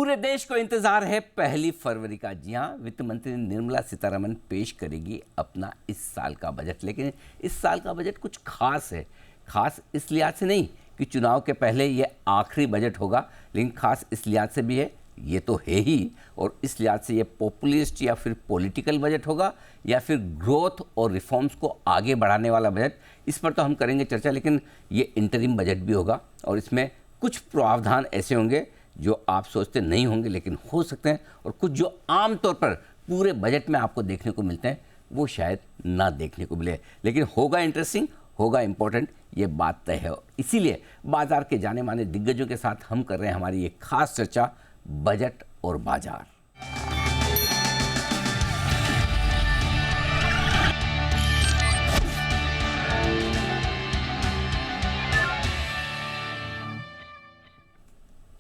पूरे देश को इंतजार है 1 फरवरी का। जी हाँ, वित्त मंत्री निर्मला सीतारमण पेश करेगी अपना इस साल का बजट। लेकिन इस साल का बजट कुछ खास है। खास इस लिहाज से नहीं कि चुनाव के पहले ये आखिरी बजट होगा, लेकिन खास इस लिहाज से भी है, ये तो है ही, और इस लिहाज से ये पॉपुलिस्ट या फिर पॉलिटिकल बजट होगा या फिर ग्रोथ और रिफॉर्म्स को आगे बढ़ाने वाला बजट, इस पर तो हम करेंगे चर्चा। लेकिन ये इंटरिम बजट भी होगा और इसमें कुछ प्रावधान ऐसे होंगे जो आप सोचते नहीं होंगे लेकिन हो सकते हैं, और कुछ जो आमतौर पर पूरे बजट में आपको देखने को मिलते हैं वो शायद ना देखने को मिले, लेकिन होगा इंटरेस्टिंग, होगा इंपॉर्टेंट, ये बात तय है। इसीलिए बाजार के जाने माने दिग्गजों के साथ हम कर रहे हैं हमारी एक खास चर्चा, बजट और बाजार।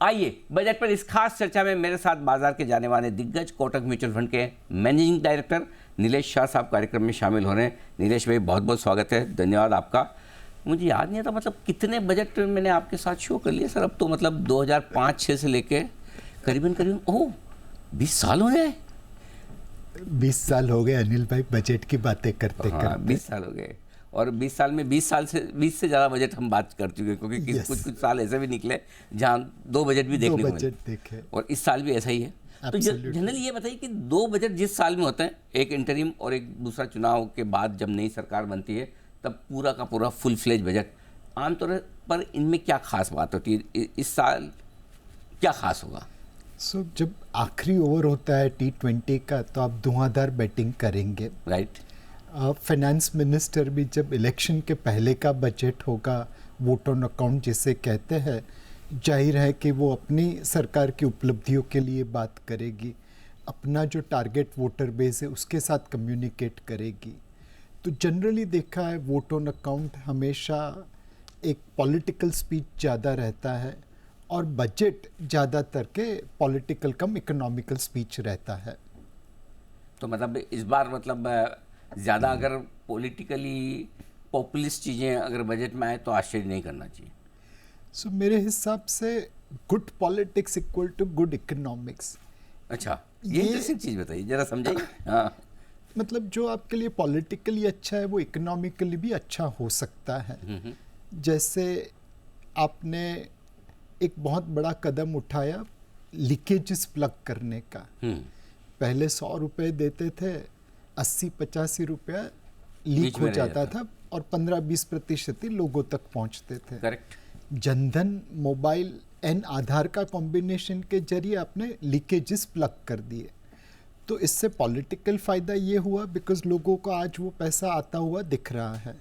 आइए बजट पर इस खास चर्चा में मेरे साथ बाजार के जाने माने दिग्गज कोटक म्यूचुअल फंड के मैनेजिंग डायरेक्टर नीलेश शाह साहब कार्यक्रम में शामिल हो रहे हैं। नीलेश भाई, बहुत बहुत स्वागत है, धन्यवाद आपका। मुझे याद नहीं आता मतलब कितने बजट मैंने आपके साथ शो कर लिए सर। अब तो मतलब 2005-06 से लेके करीबन 20 साल हो गए। 20 साल हो गए अनिल भाई बजट की बातें करते करते। 20 साल हो गए, और 20 साल में 20 से ज़्यादा बजट हम बात कर चुके हैं, क्योंकि कुछ साल ऐसे भी निकले जहाँ 2 बजट भी देखने को मिले, और इस साल भी ऐसा ही है। तो जनरली ये बताइए कि 2 बजट जिस साल में होते हैं, एक इंटरिम और एक दूसरा चुनाव के बाद जब नई सरकार बनती है, तब पूरा का पूरा फुल फ्लेज बजट, आमतौर पर इनमें क्या खास बात होती है? इस साल क्या खास होगा? जब आखिरी ओवर होता है T20 का, तो आप धुआंधार बैटिंग करेंगे, राइट। फाइनेंस मिनिस्टर भी जब इलेक्शन के पहले का बजट होगा, वोट ऑन अकाउंट जिसे कहते हैं, जाहिर है कि वो अपनी सरकार की उपलब्धियों के लिए बात करेगी, अपना जो टारगेट वोटर बेस है उसके साथ कम्युनिकेट करेगी। तो जनरली देखा है वोट ऑन अकाउंट हमेशा एक पॉलिटिकल स्पीच ज़्यादा रहता है, और बजट ज़्यादातर के पॉलिटिकल कम इकोनॉमिकल स्पीच रहता है। तो मतलब इस बार मतलब ज़्यादा अगर पॉलिटिकली पॉपुलिस्ट चीज़ें अगर बजट में आए तो आश्चर्य नहीं करना चाहिए। मेरे हिसाब से good politics equal to good economics. अच्छा, ये इंटरेस्टिंग चीज़ बताइए, ज़रा समझाइए। हाँ, मतलब जो आपके लिए पॉलिटिकली अच्छा है वो इकोनॉमिकली भी अच्छा हो सकता है। जैसे आपने एक बहुत बड़ा कदम उठाया लीकेजेस प्लग करने का। पहले 100 रुपये देते थे, 80-85 रुपया लीक हो जाता था, और 15-20% ही लोगों तक पहुंचते थे। करेक्ट। जनधन मोबाइल एंड आधार का कॉम्बिनेशन के जरिए आपने लीकेजेस प्लग कर दिए। तो इससे पॉलिटिकल फ़ायदा ये हुआ बिकॉज लोगों को आज वो पैसा आता हुआ दिख रहा है।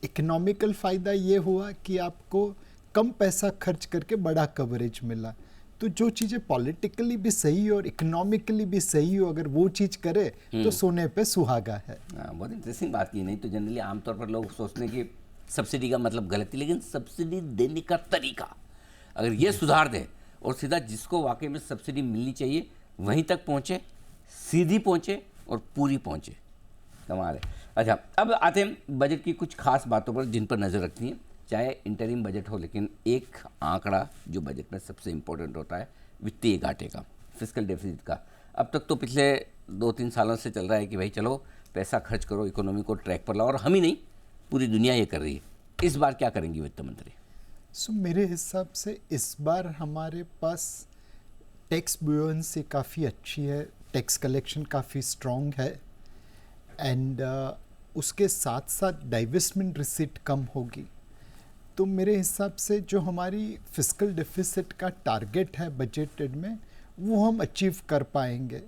इकोनॉमिकल फ़ायदा ये हुआ कि आपको कम पैसा खर्च करके बड़ा कवरेज मिला। तो जो चीज़ें पॉलिटिकली भी सही और इकोनॉमिकली भी सही हो, अगर वो चीज़ करे तो सोने पे सुहागा है। बहुत इंटरेस्टिंग बात की। नहीं तो जनरली आमतौर पर लोग सोचते हैं कि सब्सिडी का मतलब गलती, लेकिन सब्सिडी देने का तरीका अगर ये सुधार दे और सीधा जिसको वाकई में सब्सिडी मिलनी चाहिए वहीं तक पहुँचे, सीधी पहुँचे और पूरी पहुँचे, कमाल है। अच्छा, अब आते हैं बजट की कुछ खास बातों पर जिन पर नज़र रखनी है। चाहे इंटरिम बजट हो, लेकिन एक आंकड़ा जो बजट में सबसे इम्पोर्टेंट होता है, वित्तीय घाटे का, फिस्कल डेफिसिट का। अब तक तो पिछले 2-3 सालों से चल रहा है कि भाई चलो पैसा खर्च करो, इकोनॉमी को ट्रैक पर लाओ, और हम ही नहीं पूरी दुनिया ये कर रही है। इस बार क्या करेंगी वित्त मंत्री? मेरे हिसाब से इस बार हमारे पास टैक्स बुओयेंसी काफ़ी अच्छी है, टैक्स कलेक्शन काफ़ी स्ट्रॉन्ग है, एंड उसके साथ साथ डाइवेस्टमेंट रिसीट कम होगी। तो मेरे हिसाब से जो हमारी फिस्कल डेफिसिट का टारगेट है बजटेड में, वो हम अचीव कर पाएंगे।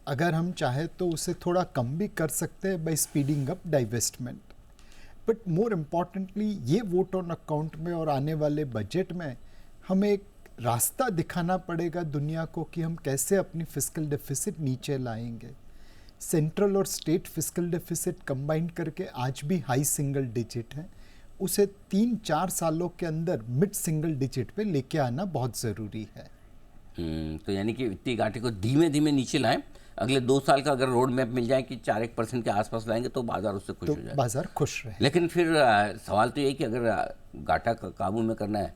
अगर हम चाहे तो उसे थोड़ा कम भी कर सकते हैं by speeding up divestment. But more importantly ये वोट ऑन अकाउंट में और आने वाले बजट में हमें एक रास्ता दिखाना पड़ेगा दुनिया को कि हम कैसे अपनी फिस्कल डेफिसिट नीचे लाएंगे। सेंट्रल और स्टेट फिस्कल डेफिसिट कंबाइंड करके आज भी हाई सिंगल डिजिट है, उसे 3-4 सालों के अंदर मिड सिंगल डिजिट पे लेके आना बहुत ज़रूरी है। तो यानी कि वित्तीय घाटे को धीमे धीमे नीचे लाएं। अगले 2 साल का अगर रोड मैप मिल जाए कि 4% के आसपास लाएंगे तो बाजार उससे खुश हो जाए, बाजार खुश रहे। लेकिन फिर सवाल तो ये कि अगर घाटा काबू में करना है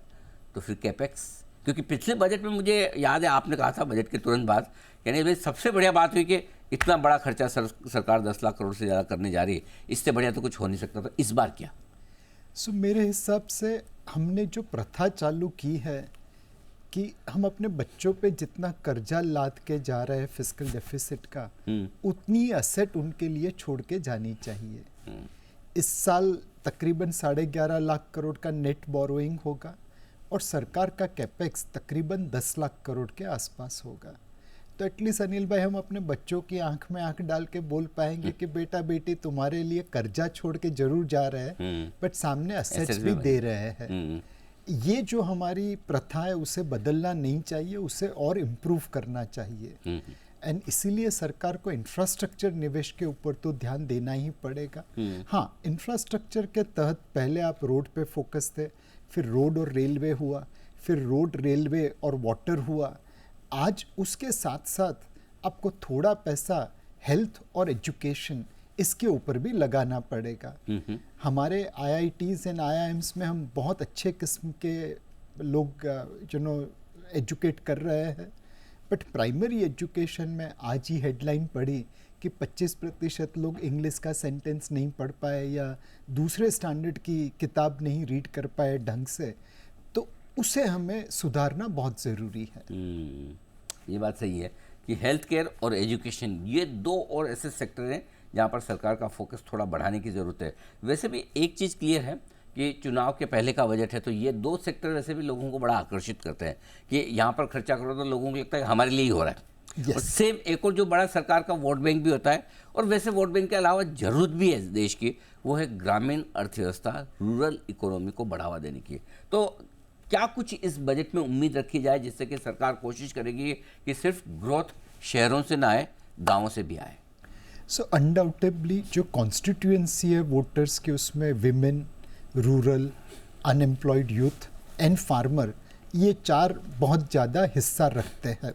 तो फिर कैपेक्स क्योंकि पिछले बजट में मुझे याद है आपने कहा था बजट के तुरंत बाद, यानी भाई सबसे बढ़िया बात हुई कि इतना बड़ा खर्चा सरकार 10 लाख करोड़ से ज़्यादा करने जा रही है, इससे बढ़िया तो कुछ हो नहीं सकता। तो इस बार क्या? सो मेरे हिसाब से हमने जो प्रथा चालू की है कि हम अपने बच्चों पे जितना कर्जा लाद के जा रहे हैं फिस्कल डेफिसिट का, उतनी असेट उनके लिए छोड़ के जानी चाहिए। इस साल तकरीबन 11.5 लाख करोड़ का नेट बोरोइंग होगा और सरकार का कैपेक्स तकरीबन 10 लाख करोड़ के आसपास होगा। तो एटलीस्ट अनिल भाई हम अपने बच्चों की आंख में आंख डाल के बोल पाएंगे कि बेटा बेटी तुम्हारे लिए कर्जा छोड़ के जरूर जा रहे हैं, बट सामने असेट्स भी दे रहे हैं। ये जो हमारी प्रथा है उसे बदलना नहीं चाहिए, उसे और इम्प्रूव करना चाहिए। एंड इसीलिए सरकार को इंफ्रास्ट्रक्चर निवेश के ऊपर तो ध्यान देना ही पड़ेगा। हाँ, इंफ्रास्ट्रक्चर के तहत पहले आप रोड पे फोकस थे, फिर रोड और रेलवे हुआ, फिर रोड रेलवे और वाटर हुआ। आज उसके साथ साथ आपको थोड़ा पैसा हेल्थ और एजुकेशन इसके ऊपर भी लगाना पड़ेगा। हमारे IITs एंड IIMs में हम बहुत अच्छे किस्म के लोग एजुकेट कर रहे हैं, बट प्राइमरी एजुकेशन में आज ही हेडलाइन पढ़ी कि 25% लोग इंग्लिश का सेंटेंस नहीं पढ़ पाए या दूसरे स्टैंडर्ड की किताब नहीं रीड कर पाए ढंग से, तो उसे हमें सुधारना बहुत ज़रूरी है। ये बात सही है कि हेल्थ केयर और एजुकेशन ये दो और ऐसे सेक्टर हैं जहाँ पर सरकार का फोकस थोड़ा बढ़ाने की ज़रूरत है। वैसे भी एक चीज़ क्लियर है कि चुनाव के पहले का बजट है, तो ये दो सेक्टर वैसे भी लोगों को बड़ा आकर्षित करते हैं कि यहाँ पर खर्चा करो तो लोगों को लगता है हमारे लिए ही हो रहा है। yes. और सेम एक और जो बड़ा सरकार का वोट बैंक भी होता है, और वैसे वोट बैंक के अलावा जरूरत भी है देश की, वो है ग्रामीण अर्थव्यवस्था, रूरल इकोनॉमी को बढ़ावा देने की। तो क्या कुछ इस बजट में उम्मीद रखी जाए जिससे कि सरकार कोशिश करेगी कि सिर्फ ग्रोथ शहरों से ना आए, गाँवों से भी आए? सो अनडाउटेबली जो कॉन्स्टिट्यूएंसी है वोटर्स के, उसमें women, rural, unemployed youth and farmer, ये चार बहुत ज़्यादा हिस्सा रखते हैं।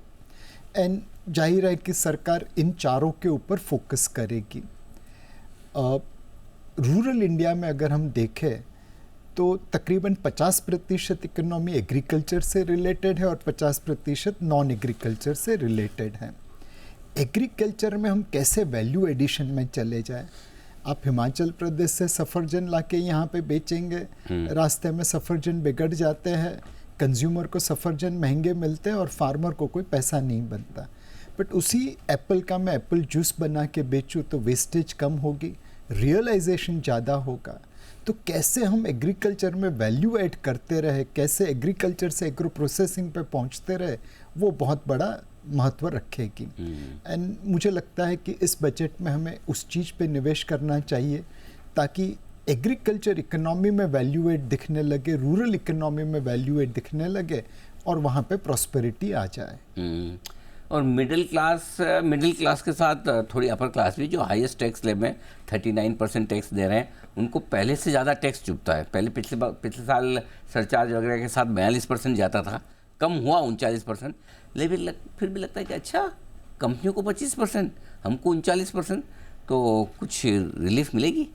एंड जाहिर है कि सरकार इन चारों के ऊपर फोकस करेगी। रूरल इंडिया में अगर हम देखें तो तकरीबन 50% इकोनॉमी एग्रीकल्चर से रिलेटेड है और 50% नॉन एग्रीकल्चर से रिलेटेड है। एग्रीकल्चर में हम कैसे वैल्यू एडिशन में चले जाएं? आप हिमाचल प्रदेश से सफरजन लाके यहाँ पे बेचेंगे, रास्ते में सफरजन बिगड़ जाते हैं, कंज्यूमर को सफरजन महंगे मिलते हैं और फार्मर को कोई पैसा नहीं बनता। बट उसी एप्पल का मैं एप्पल जूस बना के बेचूँ तो वेस्टेज कम होगी, रियलाइजेशन ज़्यादा होगा। तो कैसे हम एग्रीकल्चर में वैल्यू ऐड करते रहे, कैसे एग्रीकल्चर से एग्रो प्रोसेसिंग पे पहुँचते रहे, वो बहुत बड़ा महत्व रखेगी। एंड मुझे लगता है कि इस बजट में हमें उस चीज़ पे निवेश करना चाहिए ताकि एग्रीकल्चर इकोनॉमी में वैल्यू एड दिखने लगे, रूरल इकोनॉमी में वैल्यू एड दिखने लगे और वहाँ पे प्रॉस्पेरिटी आ जाए। और मिडिल क्लास के साथ थोड़ी अपर क्लास भी जो हाईएस्ट टैक्स स्लैब में 39% टैक्स दे रहे हैं, उनको पहले से ज़्यादा टैक्स चुभता है। पहले पिछले साल सरचार्ज वगैरह के साथ 42% जाता था, कम हुआ 39%, लेकिन फिर भी लगता है कि अच्छा कंपनियों को 25%, हमको 39%, तो कुछ रिलीफ मिलेगी।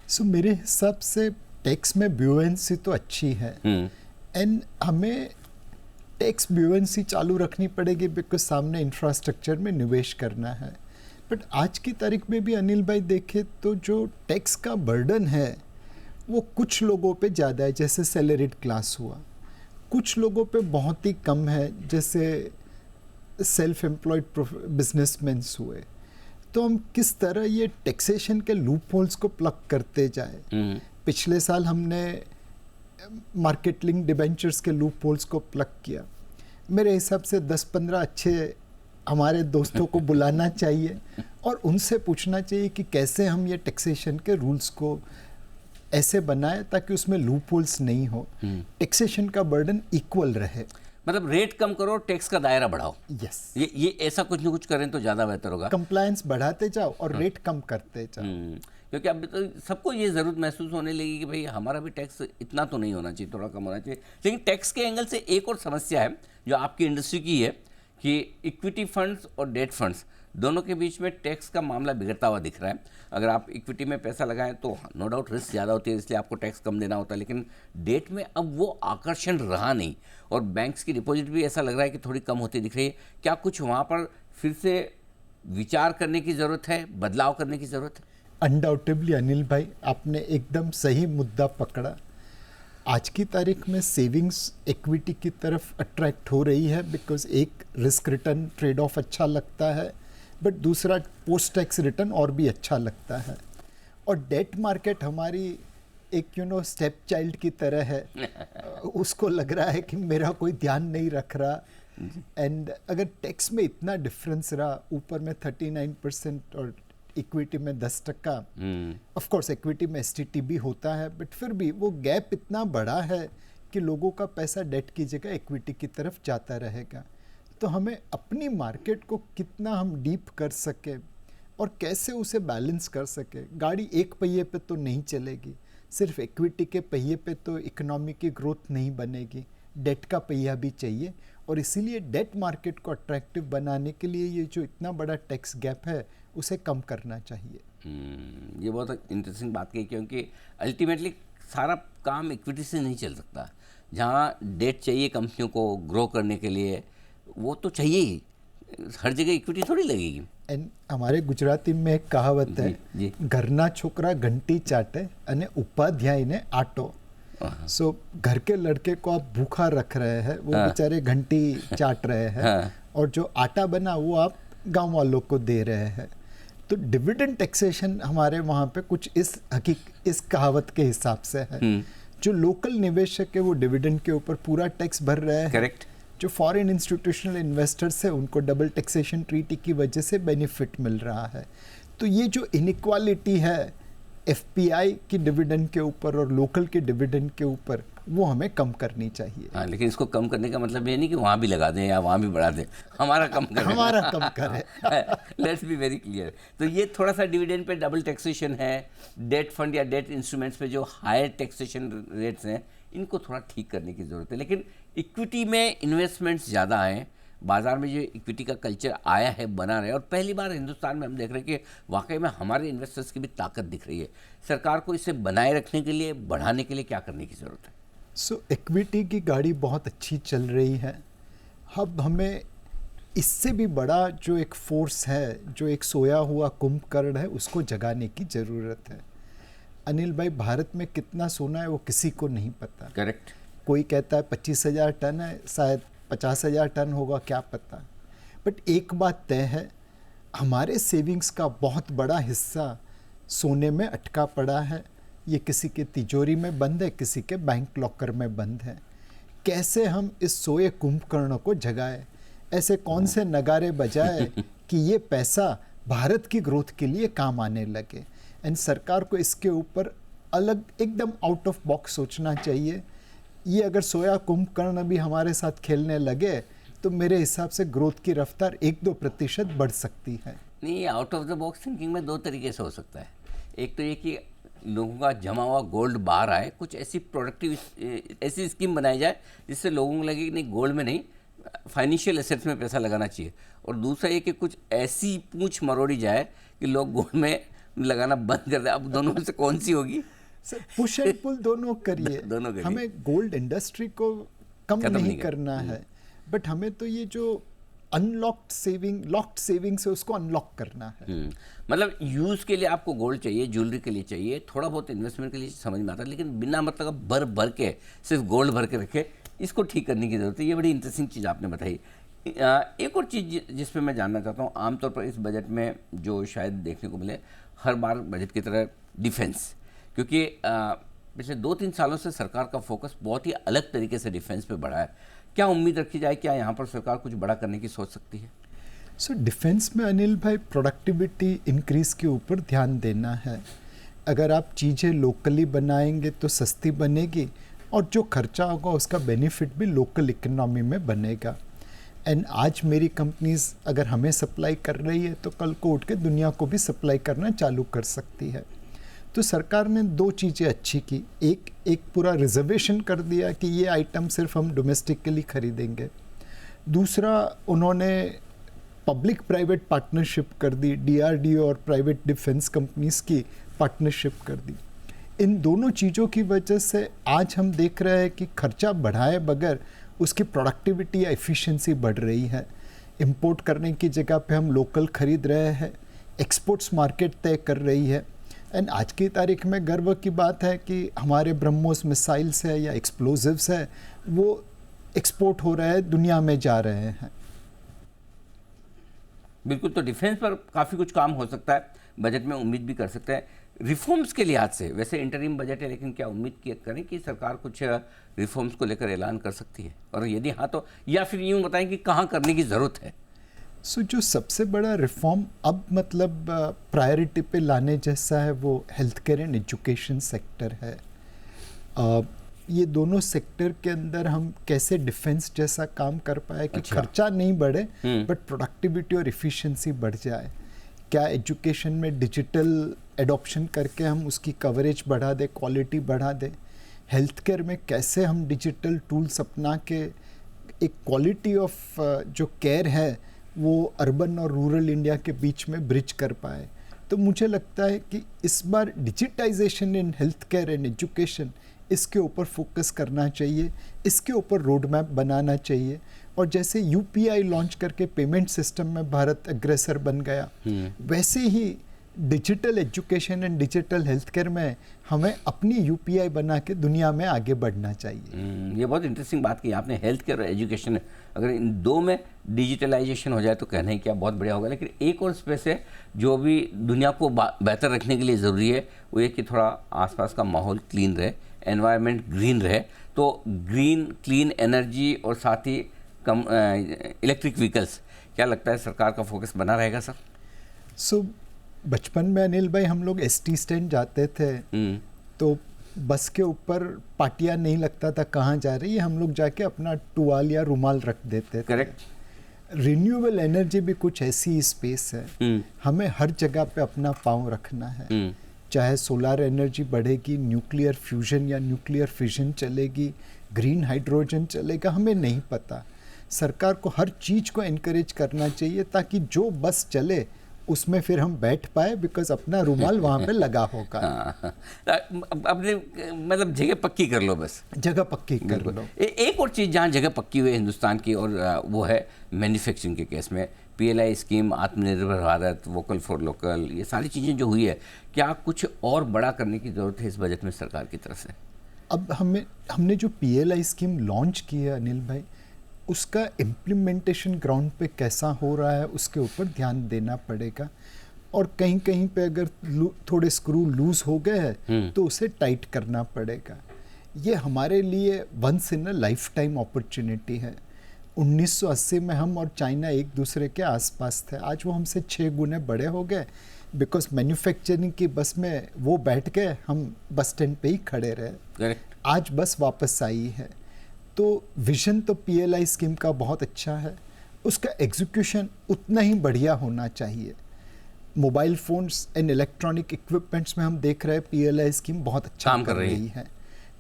सो मेरे हिसाब से टैक्स में ब्यूएंसी तो अच्छी है एंड हमें टैक्स ब्यूएंसी चालू रखनी पड़ेगी बिकॉज सामने इंफ्रास्ट्रक्चर में निवेश करना है। बट आज की तारीख में भी अनिल भाई देखे तो जो टैक्स का बर्डन है वो कुछ लोगों पे ज़्यादा है, जैसे सैलरीड क्लास हुआ, कुछ लोगों पे बहुत ही कम है, जैसे सेल्फ एम्प्लॉयड बिजनेसमैन्स हुए। तो हम किस तरह ये टैक्सेशन के लूप होल्स को प्लग करते जाए। पिछले साल हमने मार्केट लिंक डिबेंचर्स के लूप होल्स को प्लग किया। मेरे हिसाब से 10-15 अच्छे हमारे दोस्तों को बुलाना चाहिए और उनसे पूछना चाहिए कि कैसे हम ये टैक्सेशन के रूल्स को ऐसे बनाए ताकि उसमें लूप होल्स नहीं हो, टैक्सेशन का बर्डन इक्वल रहे। मतलब रेट कम करो, टैक्स का दायरा बढ़ाओ। यस, ये ऐसा कुछ न कुछ करें तो ज़्यादा बेहतर होगा। कंप्लायंस बढ़ाते जाओ और रेट कम करते जाओ। क्योंकि अब तो सबको ये ज़रूरत महसूस होने लगी कि भाई हमारा भी टैक्स इतना तो नहीं होना चाहिए, थोड़ा कम होना चाहिए। लेकिन टैक्स के एंगल से एक और समस्या है जो आपकी इंडस्ट्री की है कि इक्विटी फंड्स और डेट फंड्स दोनों के बीच में टैक्स का मामला बिगड़ता हुआ दिख रहा है। अगर आप इक्विटी में पैसा लगाएं तो नो डाउट रिस्क ज़्यादा होती है, इसलिए आपको टैक्स कम देना होता है, लेकिन डेट में अब वो आकर्षण रहा नहीं, और बैंक्स की डिपॉजिट भी ऐसा लग रहा है कि थोड़ी कम होती दिख रही है। क्या कुछ वहाँ पर फिर से विचार करने की ज़रूरत है, बदलाव करने की ज़रूरत है? अनडाउटेबली अनिल भाई, आपने एकदम सही मुद्दा पकड़ा। आज की तारीख में सेविंग्स इक्विटी की तरफ अट्रैक्ट हो रही है, बिकॉज एक रिस्क रिटर्न ट्रेड ऑफ अच्छा लगता है, बट दूसरा पोस्ट टैक्स रिटर्न और भी अच्छा लगता है। और डेट मार्केट हमारी एक स्टेप चाइल्ड की तरह है। उसको लग रहा है कि मेरा कोई ध्यान नहीं रख रहा, एंड अगर टैक्स में इतना डिफरेंस रहा, ऊपर में 39% और इक्विटी में 10%, ऑफ कोर्स इक्विटी में एसटीटी भी होता है, बट फिर भी वो गैप इतना बड़ा है कि लोगों का पैसा डेट की जगह इक्विटी की तरफ जाता रहेगा। तो हमें अपनी मार्केट को कितना हम डीप कर सके और कैसे उसे बैलेंस कर सके। गाड़ी एक पहिए पे तो नहीं चलेगी, सिर्फ इक्विटी के पहिए पे तो इकोनॉमी की ग्रोथ नहीं बनेगी, डेट का पहिया भी चाहिए। और इसीलिए डेट मार्केट को अट्रैक्टिव बनाने के लिए ये जो इतना बड़ा टैक्स गैप है उसे कम करना चाहिए। ये बहुत इंटरेस्टिंग बात कही, क्योंकि अल्टीमेटली सारा काम इक्विटी से नहीं चल सकता। जहाँ डेट चाहिए कंपनियों को ग्रो करने के लिए, वो तो चाहिए ही, हर जगह इक्विटी थोड़ी लगेगी। एंड हमारे गुजराती में एक कहावत है, घरना छोकरा घंटी चाटे अने उपाध्याय ने आटो। सो घर के लड़के को आप भूखा रख रहे हैं, वो बेचारे घंटी चाट रहे हैं, और जो आटा बना वो आप गांव वालों को दे रहे हैं। तो डिविडेंड टैक्सेशन हमारे वहाँ पे कुछ इस कहावत के हिसाब से है। जो लोकल निवेशक है वो डिविडेंड के ऊपर पूरा टैक्स भर रहे हैं। करेक्ट। जो फॉरेन इंस्टीट्यूशनल इन्वेस्टर्स है उनको डबल टैक्सेशन ट्रीटी की वजह से बेनिफिट मिल रहा है। तो ये जो इनइक्वालिटी है एफपीआई की डिविडेंड के ऊपर और लोकल के डिविडेंड के ऊपर, वो हमें कम करनी चाहिए। हाँ, लेकिन इसको कम करने का मतलब ये नहीं कि वहाँ भी लगा दें या वहाँ भी बढ़ा दें, हमारा कम करें। हमारा कम करें। Let's be very clear. तो ये थोड़ा सा डिविडेंड पे डबल टैक्सेशन है, डेट फंड या डेट इंस्ट्रूमेंट्स पे जो हायर टैक्सेशन रेट्स हैं, इनको थोड़ा ठीक करने की ज़रूरत है। लेकिन इक्विटी में इन्वेस्टमेंट्स ज़्यादा हैं, बाज़ार में जो इक्विटी का कल्चर आया है, बना रहे, और पहली बार हिंदुस्तान में हम देख रहे हैं कि वाकई में हमारे इन्वेस्टर्स की भी ताकत दिख रही है। सरकार को इसे बनाए रखने के लिए, बढ़ाने के लिए क्या करने की ज़रूरत है? सो इक्विटी की गाड़ी बहुत अच्छी चल रही है। अब हमें इससे भी बड़ा जो एक फोर्स है, जो एक सोया हुआ कुंभकर्ण है, उसको जगाने की ज़रूरत है। अनिल भाई, भारत में कितना सोना है वो किसी को नहीं पता। करेक्ट। कोई कहता है 25,000 टन है, शायद 50,000 टन होगा, क्या पता। बट एक बात तय है, हमारे सेविंग्स का बहुत बड़ा हिस्सा सोने में अटका पड़ा है। ये किसी के तिजोरी में बंद है, किसी के बैंक लॉकर में बंद है। कैसे हम इस सोए कुंभकर्ण को जगाए, ऐसे कौन से नगारे बजाए कि ये पैसा भारत की ग्रोथ के लिए काम आने लगे। एंड सरकार को इसके ऊपर अलग एकदम आउट ऑफ बॉक्स सोचना चाहिए। ये अगर सोया कुंभकर्ण भी हमारे साथ खेलने लगे तो मेरे हिसाब से ग्रोथ की रफ्तार 1-2% बढ़ सकती है। नहीं, out of the box thinking में दो तरीके से हो सकता है। एक तो ये कि लोगों का जमा हुआ गोल्ड बाहर आए, कुछ ऐसी प्रोडक्टिव ऐसी स्कीम बनाई जाए जिससे लोगों को लगे कि नहीं, गोल्ड में नहीं, फाइनेंशियल एसेट्स में पैसा लगाना चाहिए। और दूसरा ये कि कुछ ऐसी पूंछ मरोड़ी जाए कि लोग गोल्ड में लगाना बंद कर दें। अब दोनों में से कौन सी होगी? सर, पुश एंड पुल दोनों करिए। दोनों करिए। हमें गोल्ड इंडस्ट्री को कम नहीं करना है, बट हमें तो ये जो लॉक्ड सेविंग से उसको अनलॉक करना है। मतलब यूज़ के लिए आपको गोल्ड चाहिए, ज्वेलरी के लिए चाहिए, थोड़ा बहुत इन्वेस्टमेंट के लिए समझ में आता है, लेकिन बिना मतलब भर के सिर्फ गोल्ड भर के रखे, इसको ठीक करने की ज़रूरत है। ये बड़ी इंटरेस्टिंग चीज़ आपने बताई। एक और चीज़ जिस पे मैं जानना चाहता हूँ, आमतौर पर इस बजट में जो शायद देखने को मिले हर बार बजट की तरह, डिफेंस, क्योंकि पिछले 2-3 सालों से सरकार का फोकस बहुत ही अलग तरीके से डिफेंस पे बढ़ा है। क्या उम्मीद रखी जाए, क्या यहाँ पर सरकार कुछ बड़ा करने की सोच सकती है? सो डिफेंस में अनिल भाई, प्रोडक्टिविटी इंक्रीज़ के ऊपर ध्यान देना है। अगर आप चीज़ें लोकली बनाएंगे तो सस्ती बनेगी, और जो खर्चा होगा उसका बेनिफिट भी लोकल इकोनॉमी में बनेगा। एंड आज मेरी कंपनीज अगर हमें सप्लाई कर रही है तो कल को उठ के दुनिया को भी सप्लाई करना चालू कर सकती है। तो सरकार ने 2 चीज़ें अच्छी की। एक पूरा रिजर्वेशन कर दिया कि ये आइटम सिर्फ हम डोमेस्टिकली खरीदेंगे। दूसरा, उन्होंने पब्लिक प्राइवेट पार्टनरशिप कर दी, डीआरडीओ और प्राइवेट डिफेंस कंपनीज की पार्टनरशिप कर दी। इन दोनों चीज़ों की वजह से आज हम देख रहे हैं कि खर्चा बढ़ाए बगैर उसकी प्रोडक्टिविटी या एफिशिएंसी बढ़ रही है। इंपोर्ट करने की जगह पे हम लोकल खरीद रहे हैं, एक्सपोर्ट्स मार्केट तय कर रही है। एंड आज की तारीख में गर्व की बात है कि हमारे ब्रह्मोस मिसाइल्स है या एक्सप्लोजिव्स है वो एक्सपोर्ट हो रहे हैं, दुनिया में जा रहे हैं। बिल्कुल, तो डिफेंस पर काफ़ी कुछ काम हो सकता है, बजट में उम्मीद भी कर सकते हैं। रिफॉर्म्स के लिहाज से वैसे इंटरिम बजट है, लेकिन क्या उम्मीद करें कि सरकार कुछ रिफॉर्म्स को लेकर ऐलान कर सकती है, और यदि हाँ तो, या फिर यूँ बताएं कि कहाँ करने की ज़रूरत है? जो सबसे बड़ा रिफॉर्म अब मतलब प्रायोरिटी पे लाने जैसा है वो health care and education sector है। ये दोनों सेक्टर के अंदर हम कैसे डिफेंस जैसा काम कर पाए कि खर्चा नहीं बढ़े बट प्रोडक्टिविटी और इफ़िशिएंसी बढ़ जाए। क्या एजुकेशन में डिजिटल एडॉप्शन करके हम उसकी कवरेज बढ़ा दें, क्वालिटी बढ़ा दें। हेल्थ केयर में कैसे हम डिजिटल टूल्स अपना के एक क्वालिटी ऑफ जो केयर है वो अर्बन और रूरल इंडिया के बीच में ब्रिज कर पाए। तो मुझे लगता है कि इस बार digitization in health care and education, इसके ऊपर फोकस करना चाहिए, इसके ऊपर रोड मैप बनाना चाहिए। और जैसे यूपीआई लॉन्च करके पेमेंट सिस्टम में भारत अग्रेसर बन गया, वैसे ही digital education and digital health care में हमें अपनी यूपीआई बना के दुनिया में आगे बढ़ना चाहिए। ये बहुत इंटरेस्टिंग बात की आपने, हेल्थ केयर और एजुकेशन, अगर इन दो में डिजिटलाइजेशन हो जाए तो कहना ही क्या बहुत बढ़िया होगा। लेकिन एक और स्पेस है जो भी दुनिया को बेहतर रखने के लिए ज़रूरी है, वो ये कि थोड़ा आसपास का माहौल क्लीन रहे, एनवायरनमेंट ग्रीन रहे। तो ग्रीन क्लीन एनर्जी और साथ ही कम इलेक्ट्रिक व्हीकल्स, क्या लगता है सरकार का फोकस बना रहेगा सर? बचपन में अनिल भाई हम लोग एसटी स्टैंड जाते थे तो बस के ऊपर पाटिया नहीं लगता था कहाँ जा रही है, हम लोग जाके अपना टुवाल या रुमाल रख देते थे। करेक्ट। रिन्यूएबल एनर्जी भी कुछ ऐसी स्पेस है, हमें हर जगह पे अपना पाँव रखना है। चाहे सोलर एनर्जी बढ़ेगी, न्यूक्लियर फ्यूजन या न्यूक्लियर फिजन चलेगी, ग्रीन हाइड्रोजन चलेगा, हमें नहीं पता। सरकार को हर चीज़ को एनकरेज करना चाहिए ताकि जो बस चले उसमें फिर हम बैठ पाए, बिकॉज अपना रुमाल वहाँ पे लगा होगा। अपने मतलब जगह पक्की कर लो, बस जगह पक्की कर लो। एक और चीज़ जहाँ जगह पक्की हुई है हिंदुस्तान की, और वो है मैन्युफैक्चरिंग के केस में पीएलआई स्कीम, आत्मनिर्भर भारत, वोकल फॉर लोकल, ये सारी चीज़ें जो हुई है, क्या कुछ और बड़ा करने की ज़रूरत है इस बजट में सरकार की तरफ से? अब हमने जो पीएलआई स्कीम लॉन्च की है अनिल भाई, उसका इम्प्लीमेंटेशन ग्राउंड पे कैसा हो रहा है उसके ऊपर ध्यान देना पड़ेगा। और कहीं कहीं पे अगर थोड़े स्क्रू लूज हो गए हैं तो उसे टाइट करना पड़ेगा। ये हमारे लिए once in a lifetime opportunity है। 1980 में हम और चाइना एक दूसरे के आसपास थे, आज वो हमसे 6 गुने बड़े हो गए, बिकॉज मैन्युफैक्चरिंग की बस में वो बैठ गए, हम बस स्टैंड पे ही खड़े रहे। आज बस वापस आई है। तो विजन तो पीएलआई स्कीम का बहुत अच्छा है, उसका एग्जीक्यूशन उतना ही बढ़िया होना चाहिए। Mobile phones and electronic equipments में हम देख रहे हैं पीएलआई स्कीम बहुत अच्छा काम कर रही है।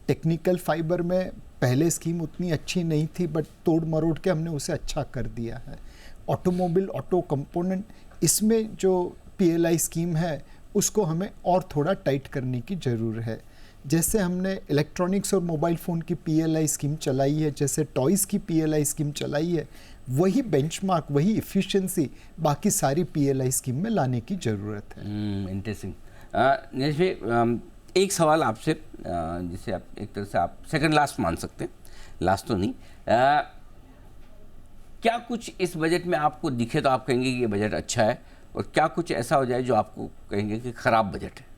टेक्निकल फाइबर में पहले स्कीम उतनी अच्छी नहीं थी, बट तोड़ मरोड़ के हमने उसे अच्छा कर दिया है। ऑटोमोबाइल, ऑटो कंपोनेंट, इसमें जो पीएलआई स्कीम है उसको हमें और थोड़ा टाइट करने की ज़रूरत है। जैसे हमने इलेक्ट्रॉनिक्स और मोबाइल फ़ोन की पीएलआई स्कीम चलाई है, जैसे टॉयज़ की पीएलआई स्कीम चलाई है, वही बेंचमार्क, वही इफ़िशिएंसी बाकी सारी पीएलआई स्कीम में लाने की ज़रूरत है। इंटरेस्टिंग। नीरज भाई, एक सवाल आपसे, जिसे आप एक तरह से आप सेकंड लास्ट मान सकते हैं, लास्ट तो नहीं, क्या कुछ इस बजट में आपको दिखे तो आप कहेंगे कि ये बजट अच्छा है, और क्या कुछ ऐसा हो जाए जो आपको कहेंगे कि ख़राब बजट है?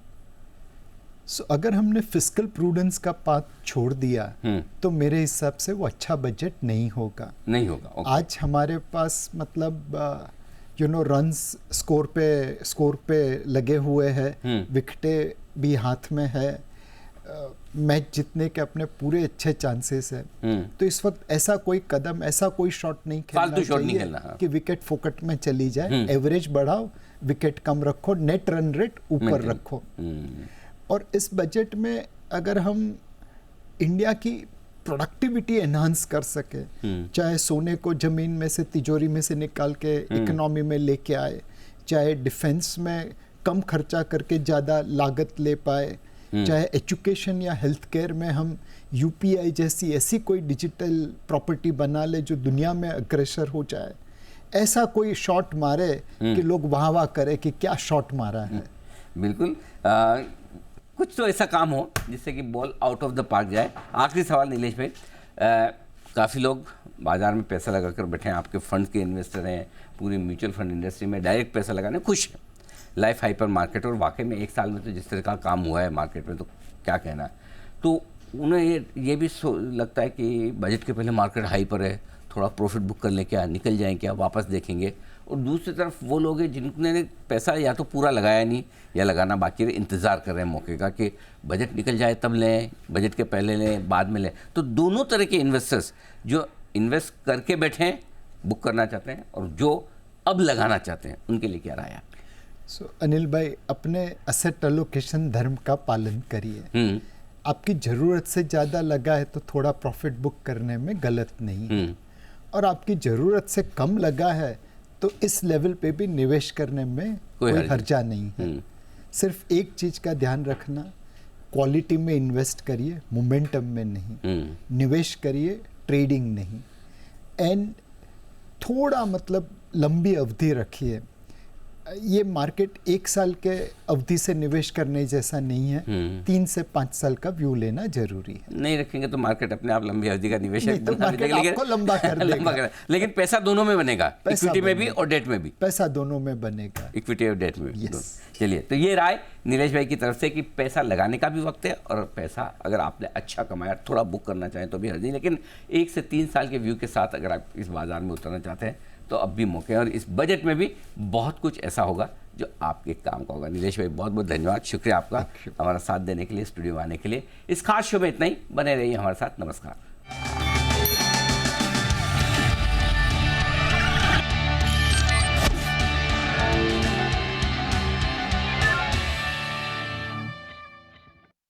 अगर हमने फिस्कल प्रूडेंस का पाथ छोड़ दिया तो मेरे हिसाब से वो अच्छा बजट नहीं होगा। आज हमारे पास मतलब रन्स स्कोर पे लगे हुए हैं, विकेटें भी हाथ में है, मैच जीतने के अपने पूरे अच्छे चांसेस हैं। तो इस वक्त ऐसा कोई कदम, ऐसा कोई शॉट नहीं खेलना चाहिए कि विकेट फोकट में चली जाए। एवरेज बढ़ाओ, विकेट कम रखो, नेट रन रेट ऊपर रखो। और इस बजट में अगर हम इंडिया की प्रोडक्टिविटी एनहांस कर सके, चाहे सोने को जमीन में से, तिजोरी में से निकाल के इकोनॉमी में लेके आए, चाहे डिफेंस में कम खर्चा करके ज़्यादा लागत ले पाए, चाहे एजुकेशन या हेल्थ केयर में हम यूपीआई जैसी ऐसी कोई डिजिटल प्रॉपर्टी बना ले जो दुनिया में अग्रसर हो जाए, ऐसा कोई शॉट मारे कि लोग वाह वाह करे कि क्या शॉट मारा है। बिल्कुल, कुछ तो ऐसा काम हो जिससे कि ball out of the park जाए। आखिरी सवाल नीलेश भाई, काफ़ी लोग बाजार में पैसा लगा कर बैठे हैं, आपके फंड के इन्वेस्टर हैं, पूरी म्यूचुअल फंड इंडस्ट्री में डायरेक्ट पैसा लगाने खुश हैं। लाइफ हाइपर मार्केट, और वाकई में एक साल में तो जिस तरह का काम हुआ है मार्केट में, तो क्या कहना। तो उन्हें ये भी लगता है कि बजट के पहले मार्केट हाई पर है, थोड़ा प्रॉफिट बुक कर लें क्या, निकल जाएं क्या, वापस देखेंगे। और दूसरी तरफ वो लोग हैं जिन्होंने पैसा या तो पूरा लगाया नहीं या लगाना बाकी है, इंतज़ार कर रहे हैं मौके का कि बजट निकल जाए तब लें, बजट के पहले लें, बाद में लें। तो दोनों तरह के इन्वेस्टर्स, जो इन्वेस्ट करके बैठे हैं, बुक करना चाहते हैं, और जो अब लगाना चाहते हैं, उनके लिए क्या राय है? अनिल भाई, अपने एसेट एलोकेशन धर्म का पालन करिए। आपकी ज़रूरत से ज़्यादा लगा है तो थोड़ा प्रॉफिट बुक करने में गलत नहीं है, और आपकी ज़रूरत से कम लगा है तो इस लेवल पे भी निवेश करने में कोई हर्जा नहीं है। सिर्फ एक चीज़ का ध्यान रखना, क्वालिटी में इन्वेस्ट करिए, मोमेंटम में नहीं। निवेश करिए, ट्रेडिंग नहीं। एंड थोड़ा मतलब लंबी अवधि रखिए। ये मार्केट एक साल के अवधि से निवेश करने जैसा नहीं है, 3 से 5 साल का व्यू लेना जरूरी है। नहीं रखेंगे तो मार्केट अपने आप लंबी अवधि का निवेश तो मार्केट आपको लंबा कर देगा। लेकिन पैसा दोनों में बनेगा, इक्विटी में भी और डेट में भी। पैसा दोनों में बनेगा, इक्विटी और डेट में भी। चलिए, तो ये राय नीलेश भाई की तरफ से कि पैसा लगाने का भी वक्त है, और पैसा अगर आपने अच्छा कमाया थोड़ा बुक करना चाहें तो भी हर्ज नहीं, लेकिन 1 से 3 साल के व्यू के साथ अगर आप इस बाजार में उतरना चाहते हैं तो अब भी मौके हैं, और इस बजट में भी बहुत कुछ ऐसा होगा जो आपके काम का होगा। नीलेश भाई, बहुत बहुत धन्यवाद, शुक्रिया आपका हमारा साथ देने के लिए, स्टूडियो में आने के लिए। इस खास शो में इतना ही, बने रहिए हमारे साथ। नमस्कार।